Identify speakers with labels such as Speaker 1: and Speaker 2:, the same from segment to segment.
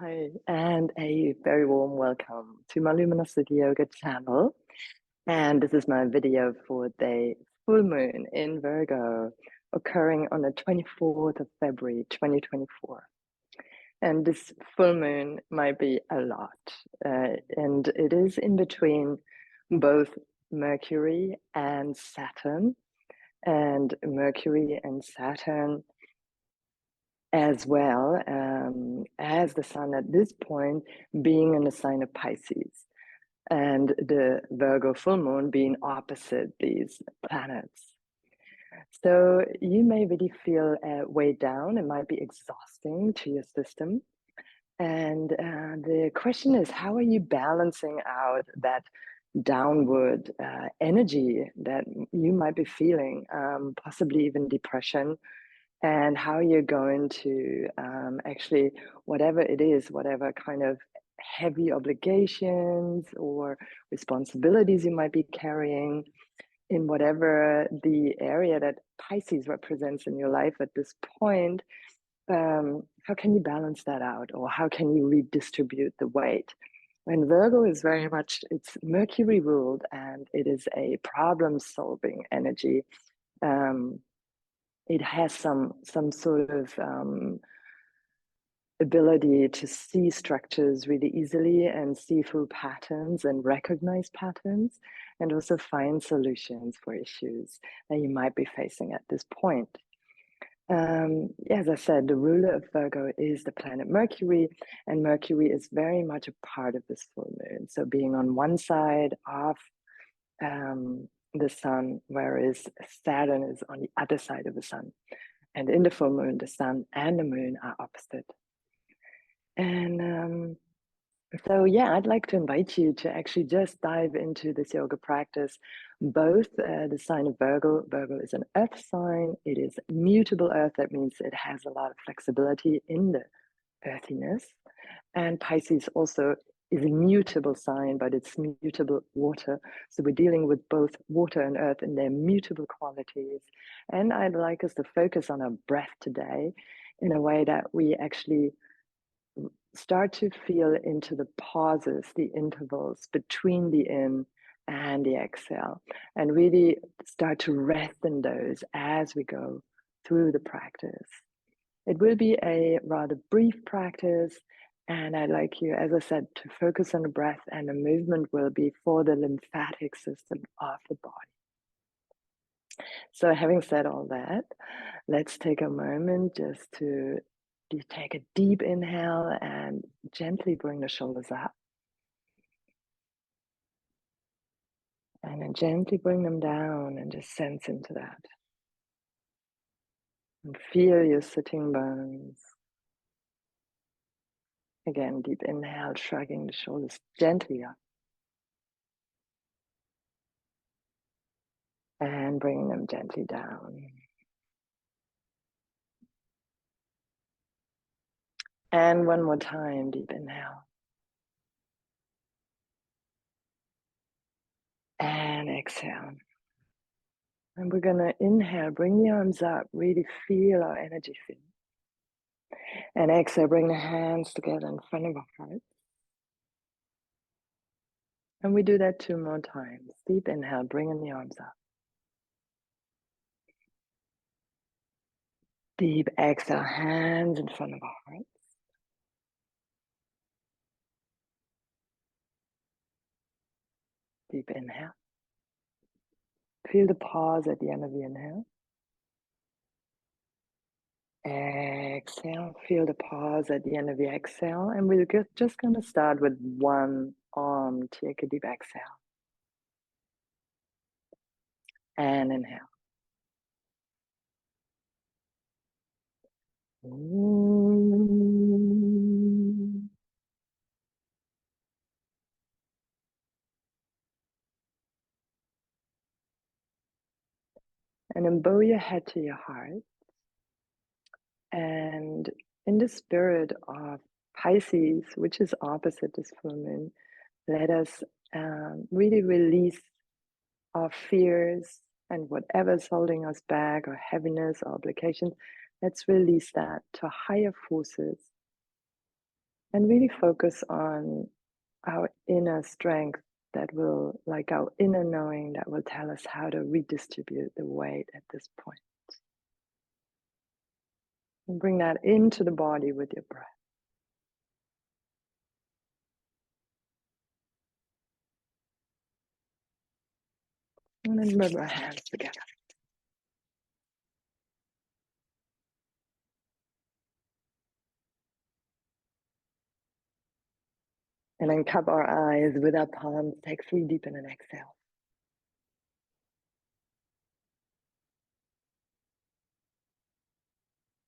Speaker 1: Hi, and a very warm welcome to my Luminosity Yoga channel. And this is my video for the full moon in Virgo, occurring on the 24th of February 2024. And this full moon might be a lot, and it is in between both Mercury and Saturn. And Mercury and Saturn as well as the sun at this point being in the sign of Pisces, and the Virgo full moon being opposite these planets. So you may really feel weighed down. It might be exhausting to your system. And the question is, how are you balancing out that downward energy that you might be feeling, possibly even depression, and how you're going to actually, whatever it is, whatever kind of heavy obligations or responsibilities you might be carrying in whatever the area that Pisces represents in your life at this point, how can you balance that out, or how can you redistribute the weight? And Virgo is very much, it's Mercury ruled, and it is a problem-solving energy. It has some sort of ability to see structures really easily and see through patterns and recognize patterns, and also find solutions for issues that you might be facing at this point. As I said, the ruler of Virgo is the planet Mercury, and Mercury is very much a part of this full moon. So being on one side of the sun, whereas Saturn is on the other side of the sun. And in the full moon, the sun and the moon are opposite. And so, yeah, I'd like to invite you to actually just dive into this yoga practice. Both the sign of Virgo, Virgo is an earth sign. It is mutable earth. That means it has a lot of flexibility in the earthiness. And Pisces also is a mutable sign, but it's mutable water. So we're dealing with both water and earth in their mutable qualities. And I'd like us to focus on our breath today in a way that we actually start to feel into the pauses, the intervals between the in and the exhale, and really start to rest in those as we go through the practice. It will be a rather brief practice, and I'd like you, as I said, to focus on the breath, and the movement will be for the lymphatic system of the body. So having said all that, let's take a moment just to take a deep inhale and gently bring the shoulders up. And then gently bring them down and just sense into that. And feel your sitting bones. Again, deep inhale, shrugging the shoulders gently up. And bringing them gently down. And one more time, deep inhale. And exhale. And we're gonna inhale, bring the arms up, really feel our energy field. And exhale, bring the hands together in front of our heart. And we do that 2 more times. Deep inhale, bringing the arms up. Deep exhale, hands in front of our hearts. Deep inhale. Feel the pause at the end of the inhale. Exhale, feel the pause at the end of the exhale. And we're just going to start with one arm. Take a deep exhale. And inhale. And then bow your head to your heart. And in the spirit of Pisces, which is opposite this full moon, let us really release our fears and whatever's holding us back, or heaviness or obligations. Let's release that to higher forces and really focus on our inner strength that will, like our inner knowing that will tell us how to redistribute the weight at this point. And bring that into the body with your breath. And then rub our hands together. And then cup our eyes with our palms. Take 3 deep in an exhale.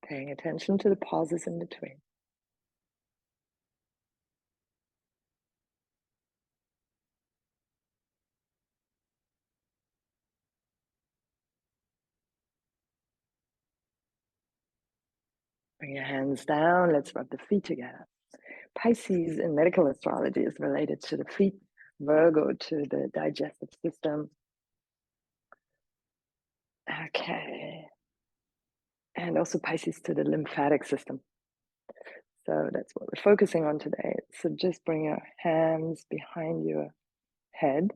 Speaker 1: Paying attention to the pauses in between. Bring your hands down. Let's rub the feet together. Pisces in medical astrology is related to the feet. Virgo to the digestive system. Okay. And also Pisces to the lymphatic system. So that's what we're focusing on today. So just bring your hands behind your head.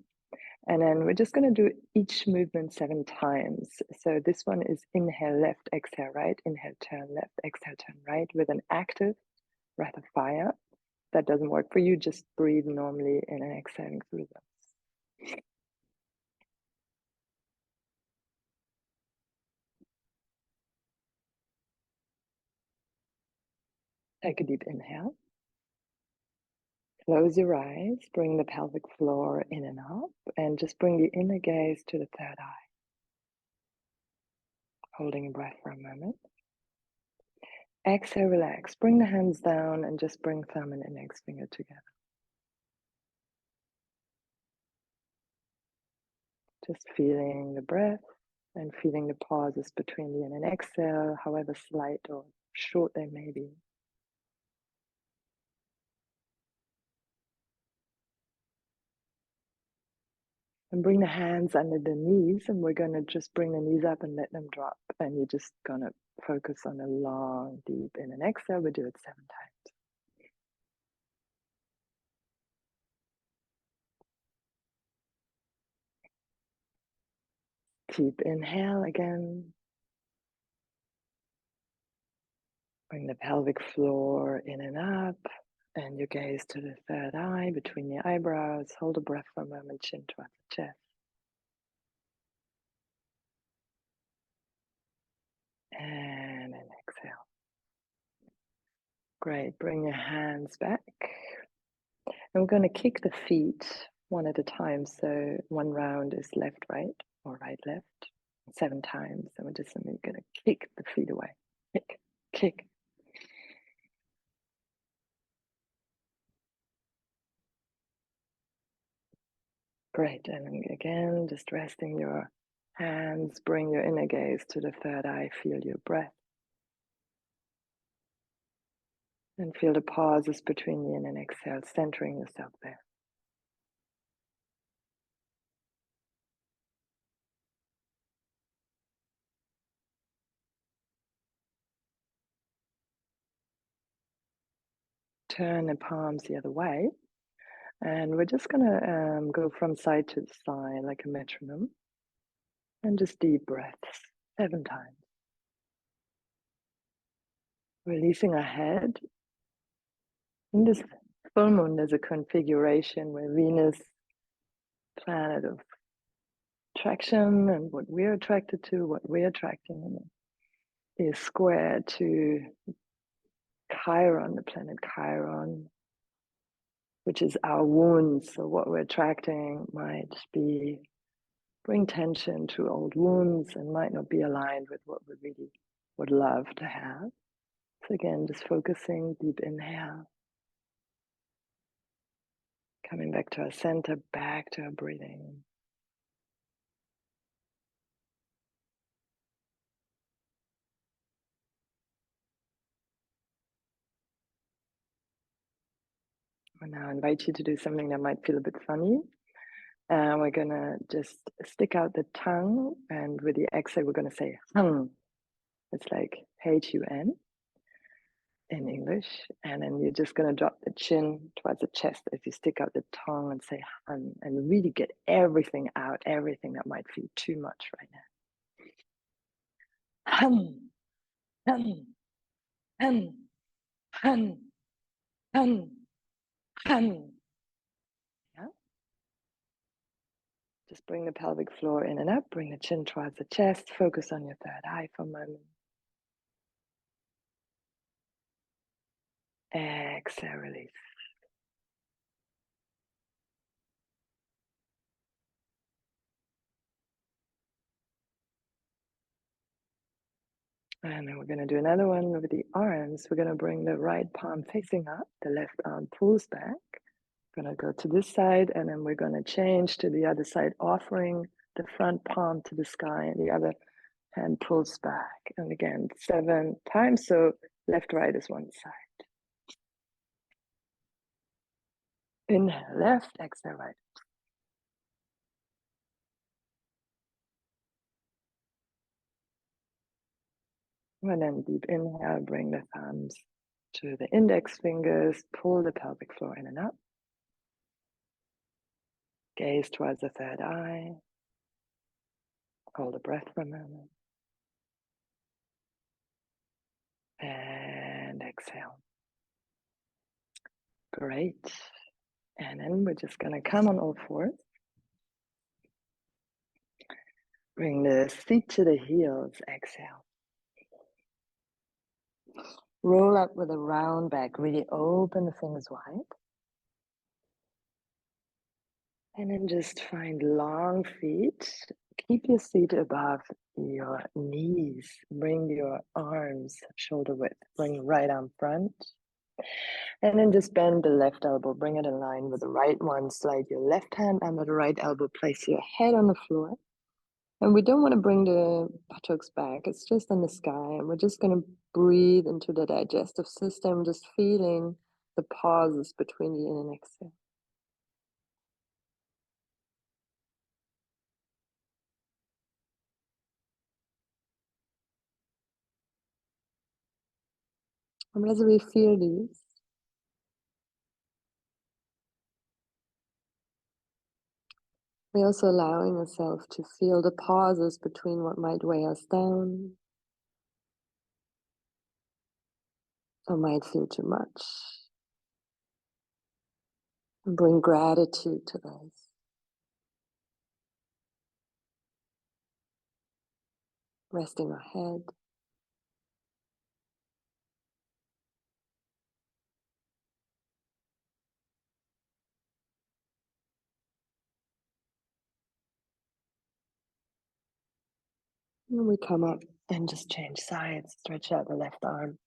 Speaker 1: And then we're just going to do each movement 7 times. So this one is inhale left, exhale right, inhale turn left, exhale turn right with an active breath of fire. If that doesn't work for you, just breathe normally in and exhaling through them. Take a deep inhale. Close your eyes, bring the pelvic floor in and up, and just bring the inner gaze to the third eye. Holding your breath for a moment. Exhale, relax. Bring the hands down and just bring thumb and index finger together. Just feeling the breath and feeling the pauses between the in and exhale, however slight or short they may be. And bring the hands under the knees, and we're going to just bring the knees up and let them drop. And you're just going to focus on a long, deep in and exhale. We do it 7 times. Deep inhale again. Bring the pelvic floor in and up, and your gaze to the third eye between the eyebrows. Hold a breath for a moment, chin towards the chest. And then exhale. Great, bring your hands back. And we're going to kick the feet one at a time. So 1 round is left, right, or right, left, 7 times. And we're just simply going to kick the feet away. Kick, kick. Great, and again, just resting your hands, bring your inner gaze to the third eye, feel your breath. And feel the pauses between the in and exhale, centering yourself there. Turn the palms the other way. And we're just going to go from side to side like a metronome. And just deep breaths, 7 times. Releasing our head. In this full moon, there's a configuration where Venus, planet of attraction and what we're attracted to, what we're attracting, is square to Chiron, the planet Chiron, which is our wounds. So what we're attracting might be bring tension to old wounds and might not be aligned with what we really would love to have. So again, just focusing, deep inhale. Coming back to our center, back to our breathing. I now invite you to do something that might feel a bit funny. We're gonna just stick out the tongue, and with the exhale, we're gonna say hung. It's like Hun. in English. And then you're just going to drop the chin towards the chest as you stick out the tongue and say hun, and really get everything out, everything that might feel too much right now. Hun, hun, hun, hun, hun, hun. Yeah. Just bring the pelvic floor in and up, bring the chin towards the chest, focus on your third eye for a moment. Exhale, release. And then we're going to do another one with the arms. We're going to bring the right palm facing up, the left arm pulls back. We're going to go to this side, and then we're going to change to the other side, offering the front palm to the sky, and the other hand pulls back. And again, 7 times. So left, right is one side. Inhale, left, exhale, right. And then deep inhale, bring the thumbs to the index fingers, pull the pelvic floor in and up. Gaze towards the third eye. Hold the breath for a moment. And exhale. Great. And then we're just going to come on all fours. Bring the feet to the heels. Exhale. Roll up with a round back. Really open the fingers wide. And then just find long feet. Keep your seat above your knees. Bring your arms shoulder width. Bring right arm front. And then just bend the left elbow. Bring it in line with the right one. Slide your left hand under the right elbow. Place your head on the floor. And we don't want to bring the buttocks back. It's just in the sky. And we're just going to breathe into the digestive system, just feeling the pauses between the in and exhale. And as we feel these, we're also allowing ourselves to feel the pauses between what might weigh us down or might feel too much. And bring gratitude to those. Resting our head. And we come up and just change sides. Stretch out the left arm.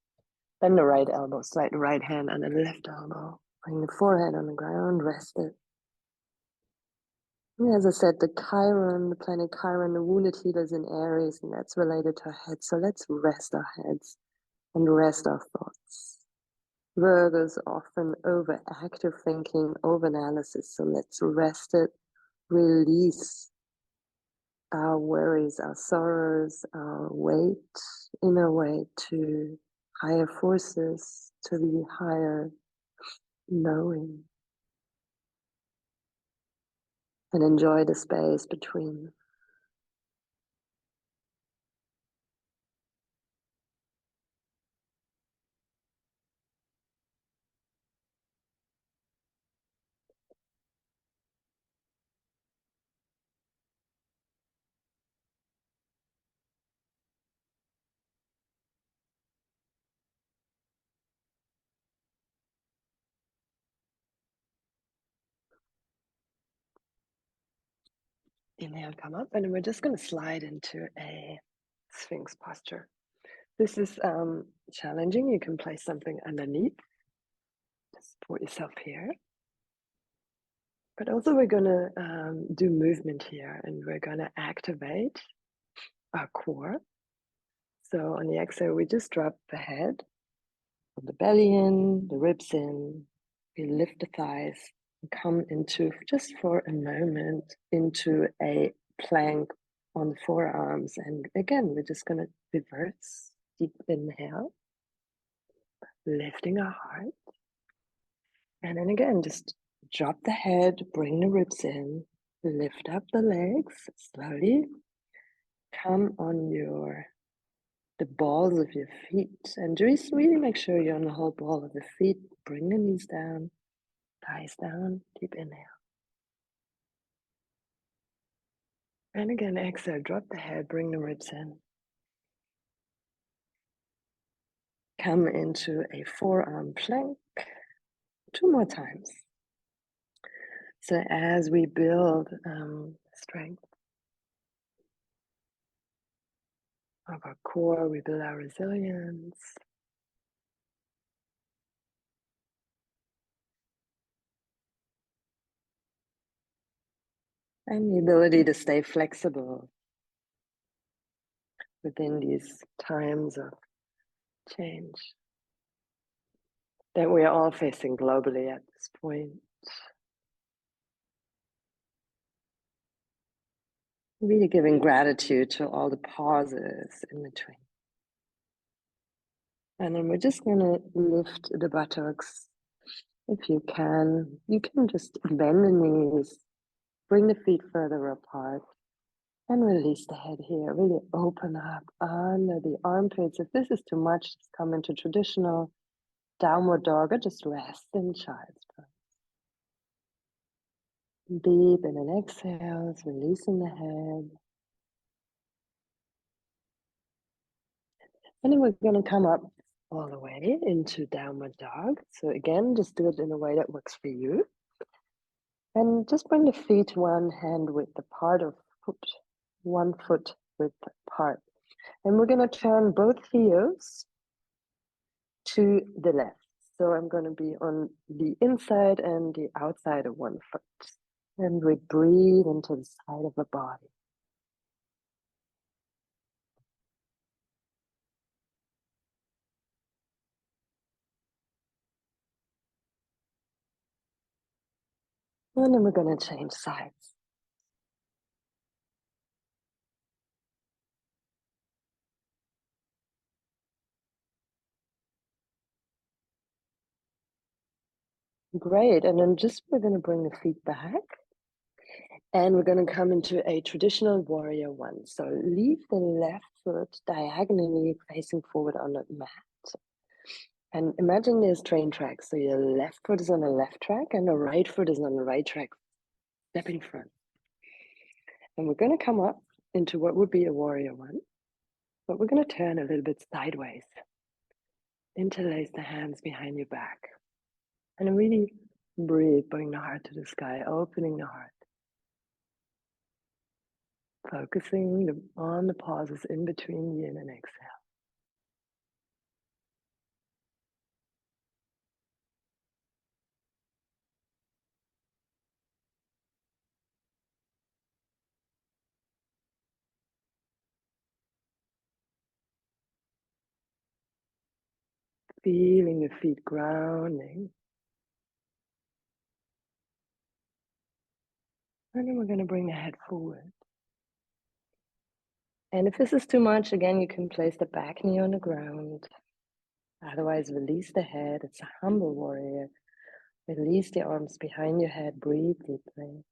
Speaker 1: Bend the right elbow. Slide the right hand under the left elbow. Bring the forehead on the ground. Rest it. As I said, the Chiron, the planet Chiron, the wounded healer is in Aries, and that's related to our head. So let's rest our heads and rest our thoughts. Virgo is often overactive thinking, overanalysis. So let's rest it, release our worries, our sorrows, our weight, inner weight to higher forces, to the higher knowing. And enjoy the space between. Inhale, come up, and we're just going to slide into a Sphinx posture. This is challenging. You can place something underneath to support yourself here. But also we're going to do movement here, and we're going to activate our core. So on the exhale, we just drop the head, the belly in, the ribs in. We lift the thighs and come into, just for a moment, into a plank on the forearms. And again, we're just going to reverse. Deep inhale. lifting our heart. And then again, just drop the head, bring the ribs in, lift up the legs slowly. Come on the balls of your feet and just really make sure you're on the whole ball of the feet. Bring the knees down, thighs down, deep inhale. And again, exhale, drop the head, bring the ribs in. Come into a forearm plank 2 more times. So as we build strength of our core, we build our resilience. And the ability to stay flexible within these times of change that we are all facing globally at this point. Really giving gratitude to all the pauses in between. And then we're just going to lift the buttocks. If you can just bend the knees, bring the feet further apart, and release the head here. Really open up under the armpits. If this is too much, just come into traditional downward dog or just rest in child's pose. Deep in an exhale, releasing the head. And then we're going to come up all the way into downward dog. So again, just do it in a way that works for you. And just bring the feet one hand width apart or foot, 1 foot width apart. And we're going to turn both heels to the left. So I'm going to be on the inside and the outside of 1 foot. And we breathe into the side of the body. And then we're going to change sides. Great. And then we're going to bring the feet back. And we're going to come into a traditional warrior one. So leave the left foot diagonally facing forward on the mat. And imagine there's train tracks. So your left foot is on the left track and the right foot is on the right track. Step in front. And we're going to come up into what would be a warrior one. But we're going to turn a little bit sideways. Interlace the hands behind your back. And really breathe, bring the heart to the sky, opening the heart. Focusing on the pauses in between the in and exhale. Feeling the feet grounding. And then we're going to bring the head forward. And if this is too much, again, you can place the back knee on the ground. Otherwise, release the head. It's a humble warrior. Release the arms behind your head. Breathe deeply.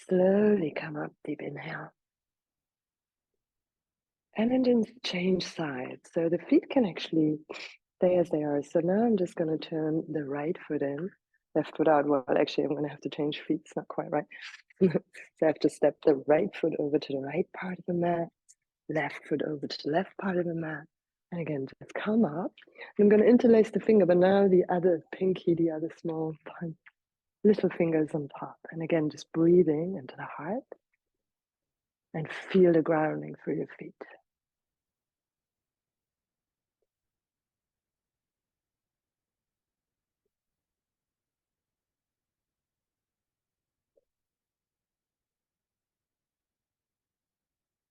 Speaker 1: Slowly come up, deep inhale. And then just change sides. So the feet can actually stay as they are. So now I'm just going to turn the right foot in, left foot out. Well, actually, I'm going to have to change feet. It's not quite right. So I have to step the right foot over to the right part of the mat, left foot over to the left part of the mat. And again, just come up. I'm going to interlace the finger, but now the other pinky, the other small little fingers on top. And again, just breathing into the heart and feel the grounding through your feet.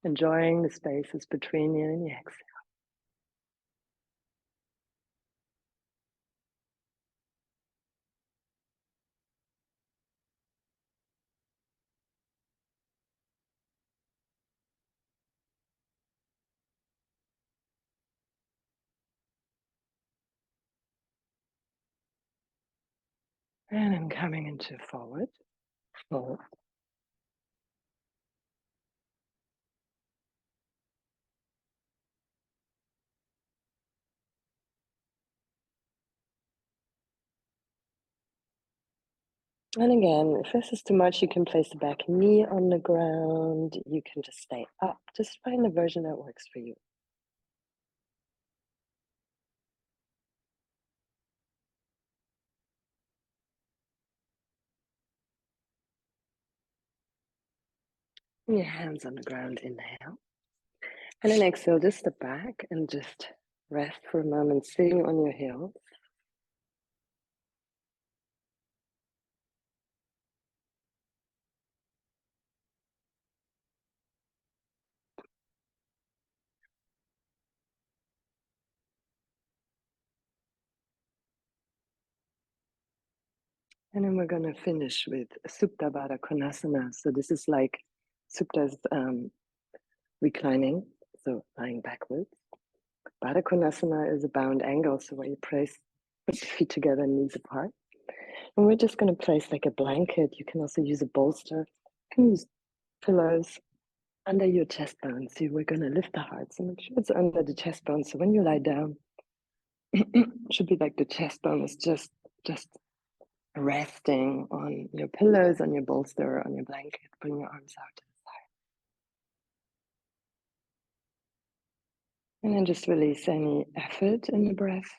Speaker 1: Enjoying the spaces between you and the exhale. And I'm coming into forward fold. And again, if this is too much, you can place the back knee on the ground. You can just stay up. Just find the version that works for you. And your hands on the ground, inhale. And then exhale, just step back and just rest for a moment, sitting on your heels. And then we're going to finish with Supta Baddha Konasana. So this is like Supta is reclining, so lying backwards. Baddha Konasana is a bound angle, so where you place put your feet together, knees apart. And we're just going to place like a blanket. You can also use a bolster. You can use pillows under your chest bone. So we're going to lift the heart. So make sure it's under the chest bone. So when you lie down, it should be like the chest bone is just resting on your pillows, on your bolster, on your blanket. Bring your arms out to the side. And then just release any effort in the breath.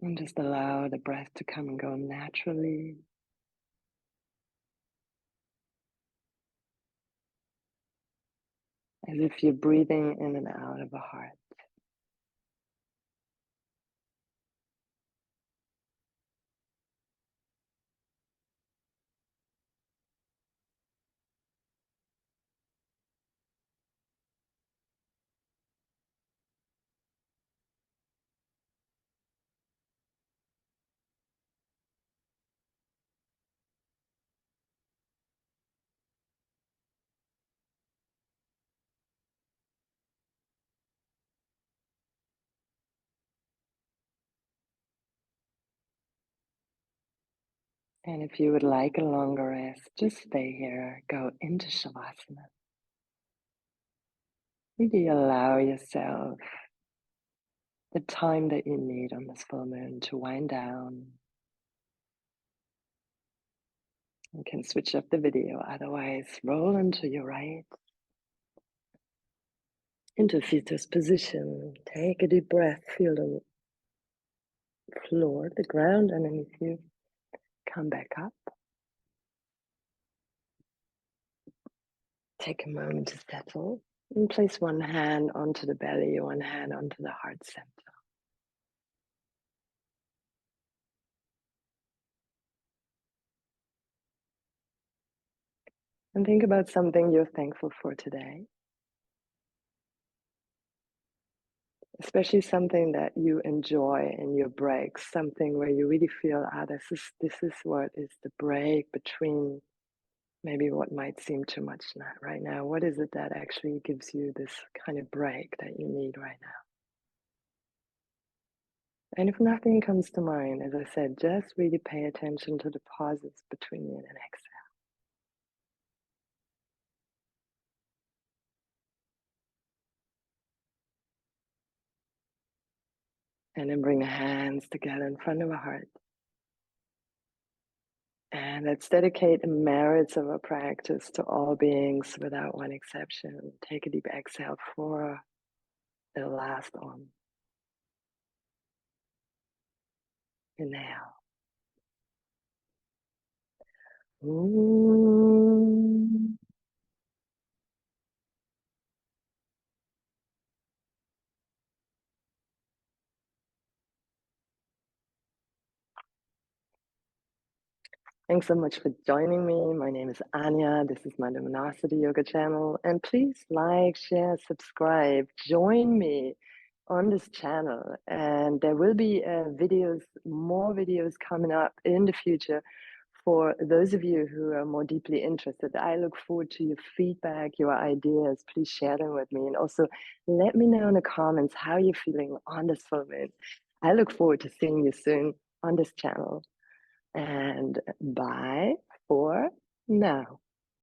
Speaker 1: And just allow the breath to come and go naturally. As if you're breathing in and out of a heart. And if you would like a longer rest, just stay here, go into Shavasana. Really allow yourself the time that you need on this full moon to wind down. You can switch up the video, otherwise roll into your right, into fetus position. Take a deep breath, feel the floor, the ground underneath you. Come back up. Take a moment to settle and place one hand onto the belly, one hand onto the heart center. And think about something you're thankful for today. Especially something that you enjoy in your breaks, something where you really feel, this is what is the break between maybe what might seem too much right now. What is it that actually gives you this kind of break that you need right now? And if nothing comes to mind, as I said, just really pay attention to the pauses between in and exhale. And then bring the hands together in front of the heart. And let's dedicate the merits of our practice to all beings without one exception. Take a deep exhale for the last one. Inhale. Ooh. Thanks so much for joining me. My name is Anya. This is my Luminosity Yoga channel. And please like, share, subscribe. Join me on this channel. And there will be more videos coming up in the future for those of you who are more deeply interested, I look forward to your feedback, your ideas. Please share them with me. And also let me know in the comments how you're feeling on this full moon. I look forward to seeing you soon on this channel. And bye for now.